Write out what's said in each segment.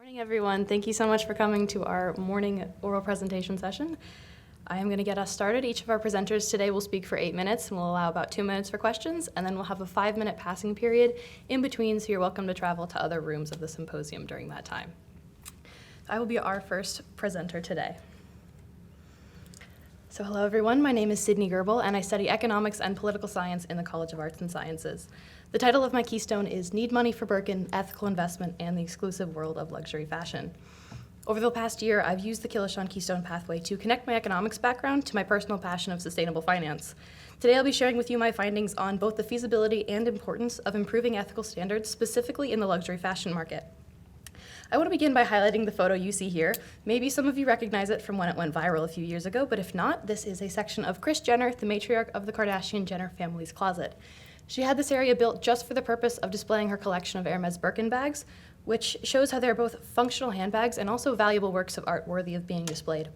Morning, everyone. Thank you so much for coming to our morning oral presentation session. I am going to get us started. Each of our presenters today will speak for 8 minutes, and we'll allow about 2 minutes for questions, and then we'll have a 5-minute passing period in between, so you're welcome to travel to other rooms of the symposium during that time. I will be our first presenter today. So hello, everyone. My name is Sydney Gerbel, and I study economics and political science in the College of Arts and Sciences. The title of my keystone is Need Money for Birkin, Ethical Investment, and the Exclusive World of Luxury Fashion. Over the past year, I've used the Killeshawn Keystone Pathway to connect my economics background to my personal passion of sustainable finance. Today, I'll be sharing with you my findings on both the feasibility and importance of improving ethical standards, specifically in the luxury fashion market. I want to begin by highlighting the photo you see here. Maybe some of you recognize it from when it went viral a few years ago, but if not, this is a section of Kris Jenner, the matriarch of the Kardashian-Jenner family's closet. She had this area built just for the purpose of displaying her collection of Hermes Birkin bags, which shows how they're both functional handbags and also valuable works of art worthy of being displayed.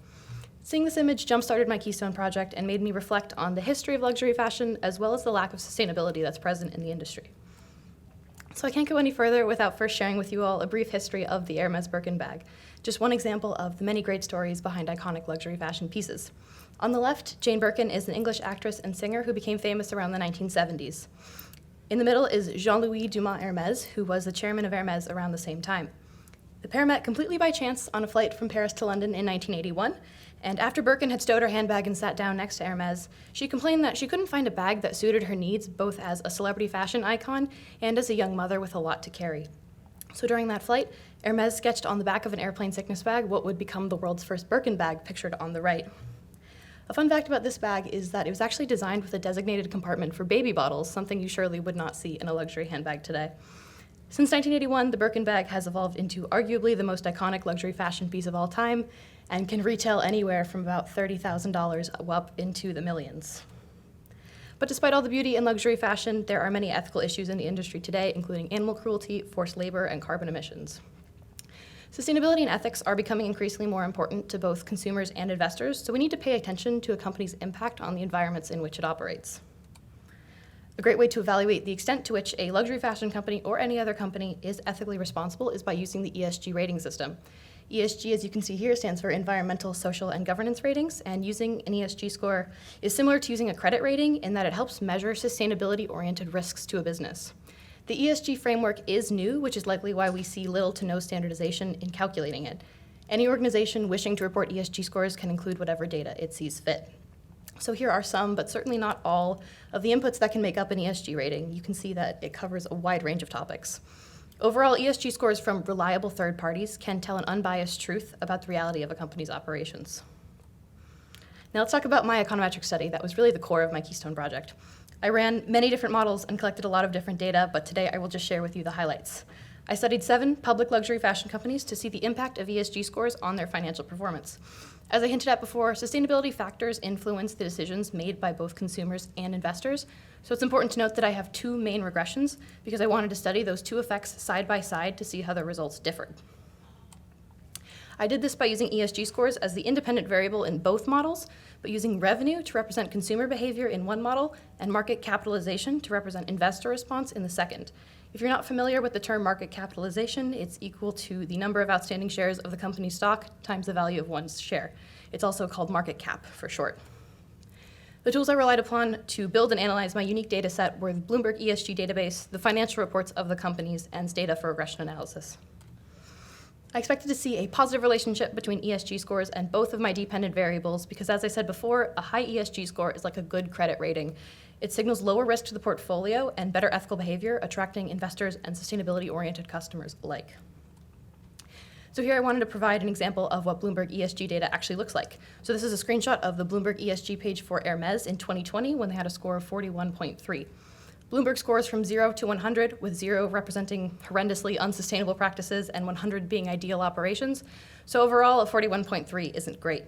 Seeing this image jump-started my Keystone project and made me reflect on the history of luxury fashion as well as the lack of sustainability that's present in the industry. So I can't go any further without first sharing with you all a brief history of the Hermes Birkin bag, just one example of the many great stories behind iconic luxury fashion pieces. On the left, Jane Birkin is an English actress and singer who became famous around the 1970s. In the middle is Jean-Louis Dumas Hermes, who was the chairman of Hermes around the same time. The pair met completely by chance on a flight from Paris to London in 1981, and after Birkin had stowed her handbag and sat down next to Hermes, she complained that she couldn't find a bag that suited her needs both as a celebrity fashion icon and as a young mother with a lot to carry. So during that flight, Hermes sketched on the back of an airplane sickness bag what would become the world's first Birkin bag, pictured on the right. A fun fact about this bag is that it was actually designed with a designated compartment for baby bottles, something you surely would not see in a luxury handbag today. Since 1981, the Birkin bag has evolved into arguably the most iconic luxury fashion piece of all time and can retail anywhere from about $30,000 up into the millions. But despite all the beauty and luxury fashion, there are many ethical issues in the industry today, including animal cruelty, forced labor, and carbon emissions. Sustainability and ethics are becoming increasingly more important to both consumers and investors, so we need to pay attention to a company's impact on the environments in which it operates. A great way to evaluate the extent to which a luxury fashion company or any other company is ethically responsible is by using the ESG rating system. ESG, as you can see here, stands for Environmental, Social, and Governance Ratings, and using an ESG score is similar to using a credit rating in that it helps measure sustainability-oriented risks to a business. The ESG framework is new, which is likely why we see little to no standardization in calculating it. Any organization wishing to report ESG scores can include whatever data it sees fit. So here are some, but certainly not all, of the inputs that can make up an ESG rating. You can see that it covers a wide range of topics. Overall, ESG scores from reliable third parties can tell an unbiased truth about the reality of a company's operations. Now let's talk about my econometric study. That was really the core of my Keystone project. I ran many different models and collected a lot of different data, but today I will just share with you the highlights. I studied 7 public luxury fashion companies to see the impact of ESG scores on their financial performance. As I hinted at before, sustainability factors influence the decisions made by both consumers and investors, so it's important to note that I have 2 main regressions because I wanted to study those 2 effects side by side to see how the results differed. I did this by using ESG scores as the independent variable in both models, but using revenue to represent consumer behavior in one model and market capitalization to represent investor response in the second. If you're not familiar with the term market capitalization, it's equal to the number of outstanding shares of the company's stock times the value of one's share. It's also called market cap for short. The tools I relied upon to build and analyze my unique data set were the Bloomberg ESG database, the financial reports of the companies, and data for regression analysis. I expected to see a positive relationship between ESG scores and both of my dependent variables because, as I said before, a high ESG score is like a good credit rating. It signals lower risk to the portfolio and better ethical behavior, attracting investors and sustainability-oriented customers alike. So here I wanted to provide an example of what Bloomberg ESG data actually looks like. So this is a screenshot of the Bloomberg ESG page for Hermes in 2020 when they had a score of 41.3. Bloomberg scores from 0 to 100, with 0 representing horrendously unsustainable practices and 100 being ideal operations. So overall, a 41.3 isn't great.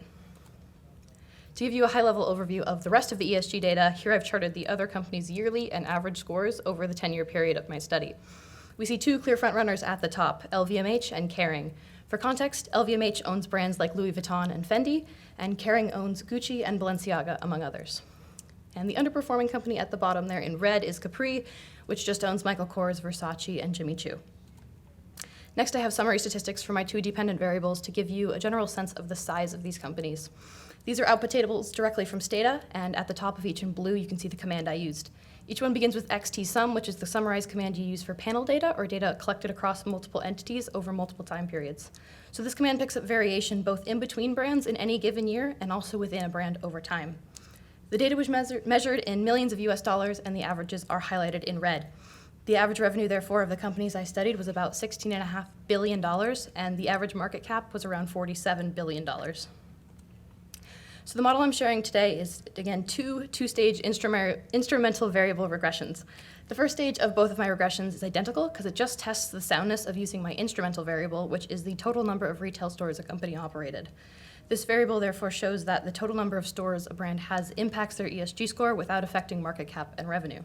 To give you a high-level overview of the rest of the ESG data, here I've charted the other companies' yearly and average scores over the 10-year period of my study. We see 2 clear frontrunners at the top, LVMH and Kering. For context, LVMH owns brands like Louis Vuitton and Fendi, and Kering owns Gucci and Balenciaga, among others. And the underperforming company at the bottom there in red is Capri, which just owns Michael Kors, Versace, and Jimmy Choo. Next, I have summary statistics for my two dependent variables to give you a general sense of the size of these companies. These are output tables directly from Stata, and at the top of each in blue, you can see the command I used. Each one begins with xtsum, which is the summarize command you use for panel data or data collected across multiple entities over multiple time periods. So this command picks up variation both in between brands in any given year and also within a brand over time. The data was measured in millions of US dollars, and the averages are highlighted in red. The average revenue, therefore, of the companies I studied was about $16.5 billion, and the average market cap was around $47 billion. So the model I'm sharing today is, again, two-stage instrumental variable regressions. The first stage of both of my regressions is identical because it just tests the soundness of using my instrumental variable, which is the total number of retail stores a company operated. This variable, therefore, shows that the total number of stores a brand has impacts their ESG score without affecting market cap and revenue.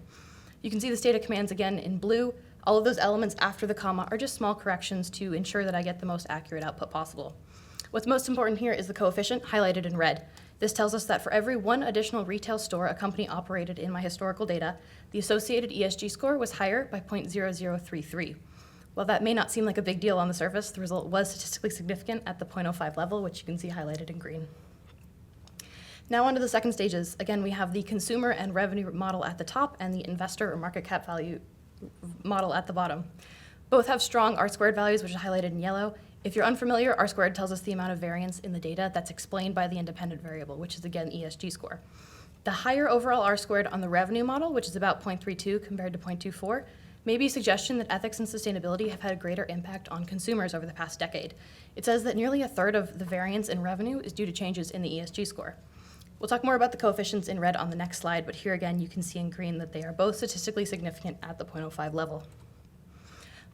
You can see the Stata commands again in blue. All of those elements after the comma are just small corrections to ensure that I get the most accurate output possible. What's most important here is the coefficient highlighted in red. This tells us that for every one additional retail store a company operated in my historical data, the associated ESG score was higher by 0.0033. While that may not seem like a big deal on the surface, the result was statistically significant at the 0.05 level, which you can see highlighted in green. Now on to the second stages. Again, we have the consumer and revenue model at the top and the investor or market cap value model at the bottom. Both have strong R-squared values, which is highlighted in yellow. If you're unfamiliar, R-squared tells us the amount of variance in the data that's explained by the independent variable, which is again ESG score. The higher overall R-squared on the revenue model, which is about 0.32 compared to 0.24, may be a suggestion that ethics and sustainability have had a greater impact on consumers over the past decade. It says that nearly a third of the variance in revenue is due to changes in the ESG score. We'll talk more about the coefficients in red on the next slide, but here again you can see in green that they are both statistically significant at the 0.05 level.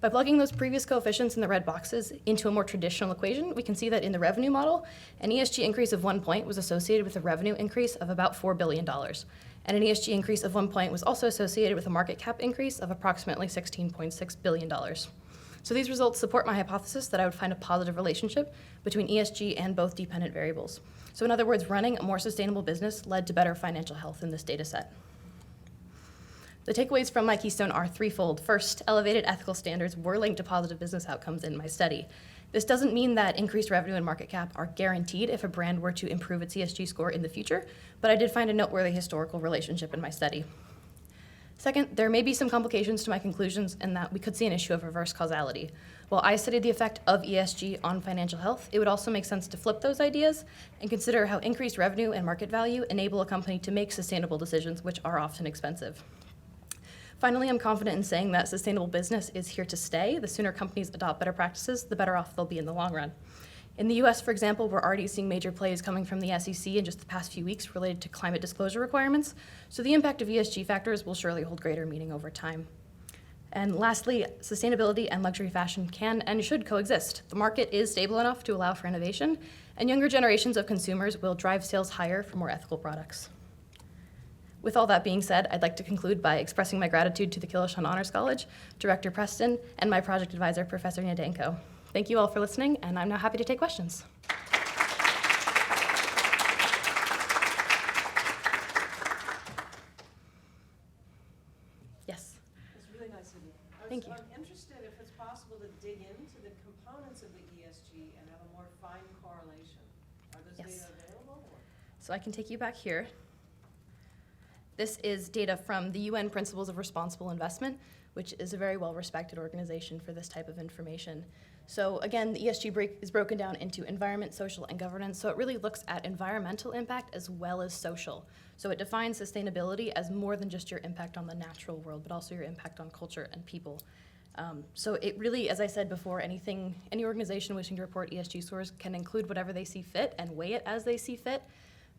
By plugging those previous coefficients in the red boxes into a more traditional equation, we can see that in the revenue model, an ESG increase of 1 point was associated with a revenue increase of about $4 billion. And an ESG increase of 1 point was also associated with a market cap increase of approximately $16.6 billion. So these results support my hypothesis that I would find a positive relationship between ESG and both dependent variables. So in other words, running a more sustainable business led to better financial health in this data set. The takeaways from my Keystone are threefold. First, elevated ethical standards were linked to positive business outcomes in my study. This doesn't mean that increased revenue and market cap are guaranteed if a brand were to improve its ESG score in the future, but I did find a noteworthy historical relationship in my study. Second, there may be some complications to my conclusions in that we could see an issue of reverse causality. While I studied the effect of ESG on financial health, it would also make sense to flip those ideas and consider how increased revenue and market value enable a company to make sustainable decisions, which are often expensive. Finally, I'm confident in saying that sustainable business is here to stay. The sooner companies adopt better practices, the better off they'll be in the long run. In the US, for example, we're already seeing major plays coming from the SEC in just the past few weeks related to climate disclosure requirements, so the impact of ESG factors will surely hold greater meaning over time. And lastly, sustainability and luxury fashion can and should coexist. The market is stable enough to allow for innovation, and younger generations of consumers will drive sales higher for more ethical products. With all that being said, I'd like to conclude by expressing my gratitude to the Killeshan Honors College, Director Preston, and my project advisor, Professor Nadenko. Thank you all for listening, and I'm now happy to take questions. Yes. It's really nice of you. Thank you. I'm interested if it's possible to dig into the components of the ESG and have a more fine correlation. Are those Yes. data available? Or? So I can take you back here. This is data from the UN Principles of Responsible Investment, which is a very well-respected organization for this type of information. So again, the ESG is broken down into environment, social, and governance. So it really looks at environmental impact as well as social. So it defines sustainability as more than just your impact on the natural world, but also your impact on culture and people. So it really, as I said before, any organization wishing to report ESG scores can include whatever they see fit and weigh it as they see fit.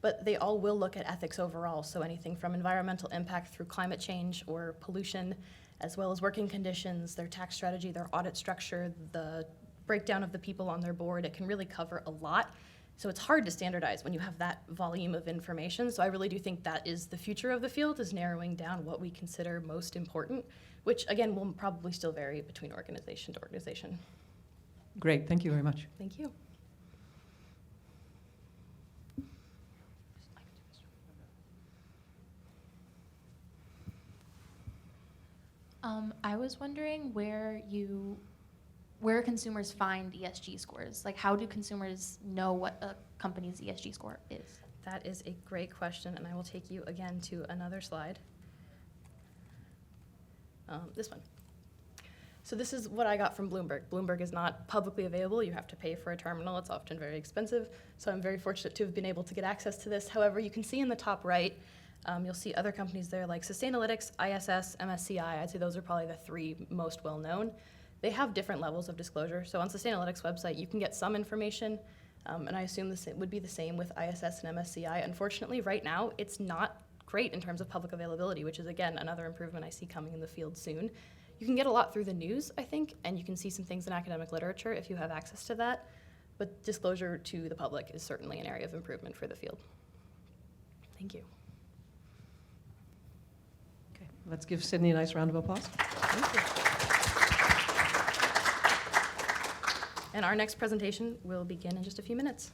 But they all will look at ethics overall, so anything from environmental impact through climate change or pollution, as well as working conditions, their tax strategy, their audit structure, the breakdown of the people on their board. It can really cover a lot. So it's hard to standardize when you have that volume of information. So I really do think that is the future of the field, is narrowing down what we consider most important, which again will probably still vary between organization to organization. Great, thank you very much. Thank you. I was wondering where you where consumers find ESG scores? Like, how do consumers know what a company's ESG score is? That is a great question, and I will take you again to another slide. This one. So this is what I got from Bloomberg. Bloomberg is not publicly available. You have to pay for a terminal. It's often very expensive. So I'm very fortunate to have been able to get access to this. However, you can see in the top right, you'll see other companies there like Sustainalytics, ISS, MSCI. I'd say those are probably the three most well-known. They have different levels of disclosure. So on Sustainalytics website, you can get some information, and I assume this would be the same with ISS and MSCI. Unfortunately, right now, it's not great in terms of public availability, which is, again, another improvement I see coming in the field soon. You can get a lot through the news, I think, and you can see some things in academic literature if you have access to that, but disclosure to the public is certainly an area of improvement for the field. Thank you. Okay, let's give Sydney a nice round of applause. Thank you. And our next presentation will begin in just a few minutes.